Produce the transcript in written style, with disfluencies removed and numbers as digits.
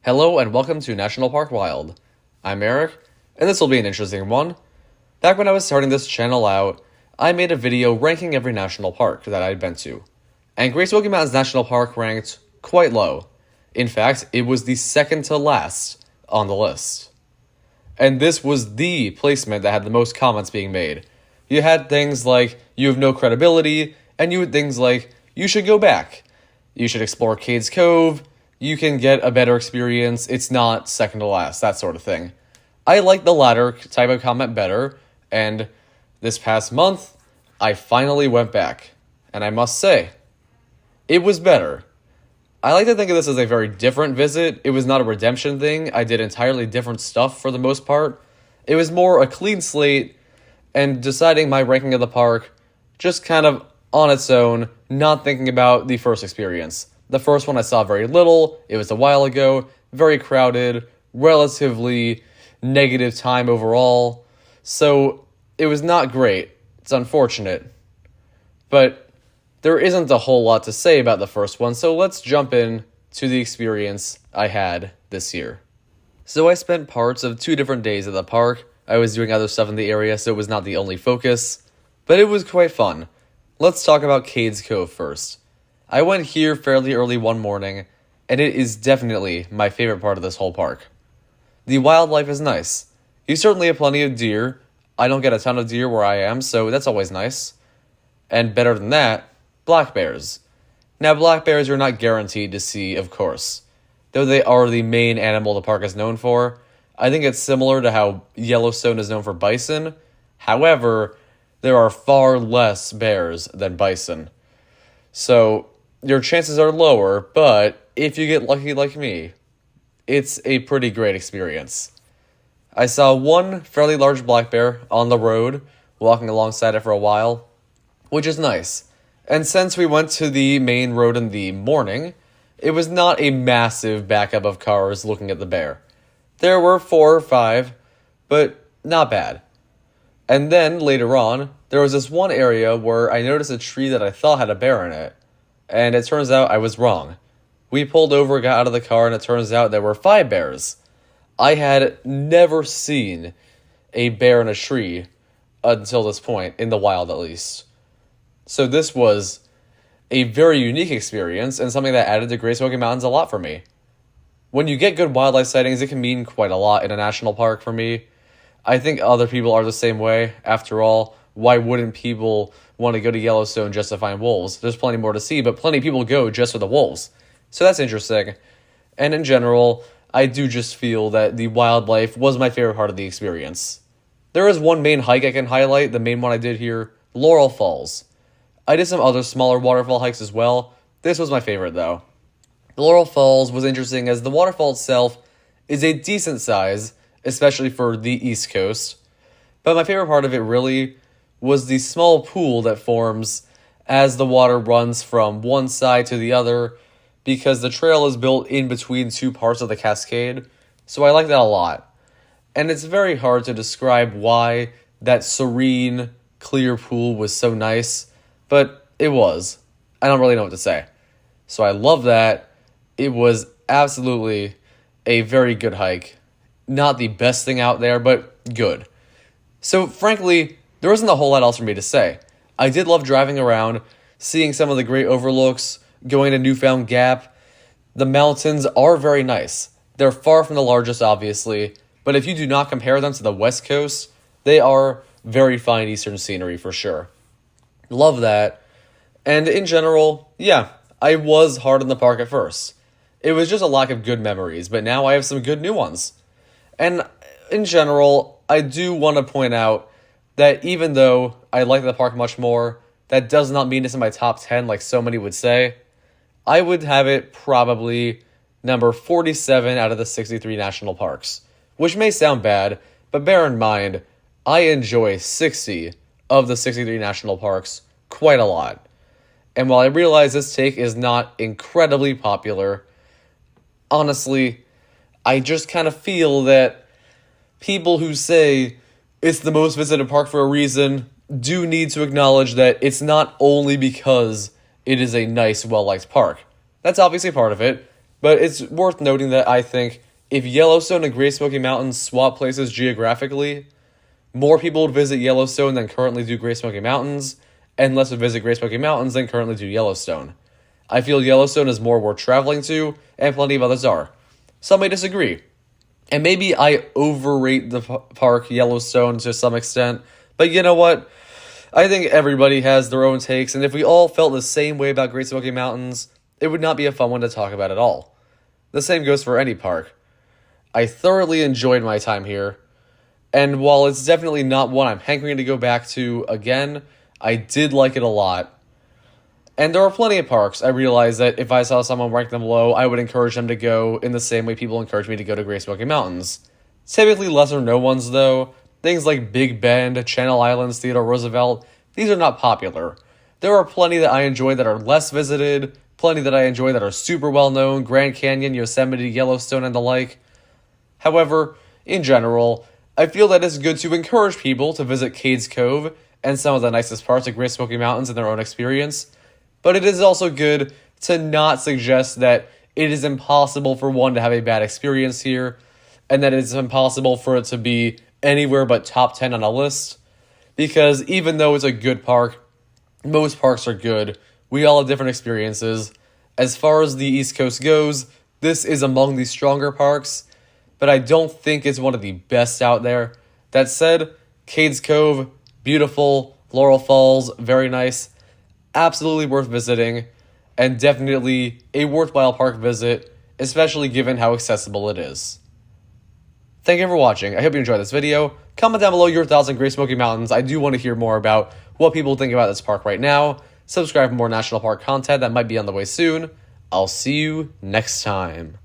Hello and welcome to National Park Wild. I'm Eric, and this will be an interesting one. Back when I was starting this channel out, I made a video ranking every national park that I'd been to. And Great Smoky Mountains National Park ranked quite low. In fact, it was the second to last on the list. And this was the placement that had the most comments being made. You had things like, you have no credibility, and you had things like, you should go back. You should explore Cades Cove. You can get a better experience. It's not second to last, that sort of thing. I like the latter type of comment better, and this past month, I finally went back. And I must say, it was better. I like to think of this as a very different visit. It was not a redemption thing. I did entirely different stuff for the most part. It was more a clean slate and deciding my ranking of the park just kind of on its own, not thinking about the first experience. The first one I saw very little. It was a while ago. Very crowded. Relatively negative time overall. So it was not great. It's unfortunate. But there isn't a whole lot to say about the first one, so let's jump in to the experience I had this year. So I spent parts of 2 different days at the park. I was doing other stuff in the area, so it was not the only focus. But it was quite fun. Let's talk about Cades Cove first. I went here fairly early one morning, and it is definitely my favorite part of this whole park. The wildlife is nice. You certainly have plenty of deer. I don't get a ton of deer where I am, so that's always nice. And better than that, black bears. Now, black bears you're not guaranteed to see, of course. Though they are the main animal the park is known for, I think it's similar to how Yellowstone is known for bison. However, there are far less bears than bison. So your chances are lower, but if you get lucky like me, it's a pretty great experience. I saw one fairly large black bear on the road, walking alongside it for a while, which is nice. And since we went to the main road in the morning, it was not a massive backup of cars looking at the bear. There were 4 or 5, but not bad. And then, later on, there was this one area where I noticed a tree that I thought had a bear in it. And it turns out I was wrong. We pulled over, got out of the car, and it turns out there were 5 bears. I had never seen a bear in a tree until this point, in the wild at least. So this was a very unique experience and something that added to Great Smoky Mountains a lot for me. When you get good wildlife sightings, it can mean quite a lot in a national park for me. I think other people are the same way. After all, why wouldn't people want to go to Yellowstone just to find wolves? There's plenty more to see, but plenty of people go just for the wolves. So that's interesting. And in general, I do just feel that the wildlife was my favorite part of the experience. There is one main hike I can highlight, the main one I did here, Laurel Falls. I did some other smaller waterfall hikes as well. This was my favorite, though. Laurel Falls was interesting as the waterfall itself is a decent size, especially for the East Coast. But my favorite part of it really was the small pool that forms as the water runs from one side to the other, because the trail is built in between 2 parts of the cascade. So I like that a lot. And it's very hard to describe why that serene, clear pool was so nice, but it was. I don't really know what to say. So I love that. It was absolutely a very good hike. Not the best thing out there, but good. So frankly, there wasn't a whole lot else for me to say. I did love driving around, seeing some of the great overlooks, going to Newfound Gap. The mountains are very nice. They're far from the largest, obviously, but if you do not compare them to the West Coast, they are very fine eastern scenery for sure. Love that. And in general, yeah, I was hard on the park at first. It was just a lack of good memories, but now I have some good new ones. And in general, I do want to point out that even though I like the park much more, that does not mean it's in my top 10 like so many would say. I would have it probably number 47 out of the 63 national parks, which may sound bad, but bear in mind, I enjoy 60 of the 63 national parks quite a lot. And while I realize this take is not incredibly popular, honestly, I just kind of feel that people who say it's the most visited park for a reason do need to acknowledge that it's not only because it is a nice, well-liked park. That's obviously part of it, But it's worth noting that I think if Yellowstone and Great Smoky Mountains swap places geographically, more people would visit Yellowstone than currently do Great Smoky Mountains, and less would visit Great Smoky Mountains than currently do Yellowstone. I feel Yellowstone is more worth traveling to, and plenty of others are. Some may disagree. And maybe I overrate the park Yellowstone to some extent, but you know what? I think everybody has their own takes, and if we all felt the same way about Great Smoky Mountains, it would not be a fun one to talk about at all. The same goes for any park. I thoroughly enjoyed my time here, and while it's definitely not one I'm hankering to go back to again, I did like it a lot. And there are plenty of parks I realized that if I saw someone rank them low, I would encourage them to go in the same way people encourage me to go to Great Smoky Mountains. Typically lesser known ones though, things like Big Bend, Channel Islands, Theodore Roosevelt, these are not popular. There are plenty that I enjoy that are less visited, plenty that I enjoy that are super well known, Grand Canyon, Yosemite, Yellowstone, and the like. However, in general, I feel that it's good to encourage people to visit Cades Cove and some of the nicest parts of Great Smoky Mountains in their own experience, but it is also good to not suggest that it is impossible for one to have a bad experience here, and that it's impossible for it to be anywhere but top 10 on a list, because even though it's a good park, most parks are good, we all have different experiences. As far as the East Coast goes, this is among the stronger parks, but I don't think it's one of the best out there. That said, Cades Cove, beautiful, Laurel Falls, very nice, absolutely worth visiting, and definitely a worthwhile park visit, especially given how accessible it is. Thank you for watching. I hope you enjoyed this video. Comment down below your thoughts on Great Smoky Mountains. I do want to hear more about what people think about this park right now. Subscribe for more national park content that might be on the way soon. I'll see you next time.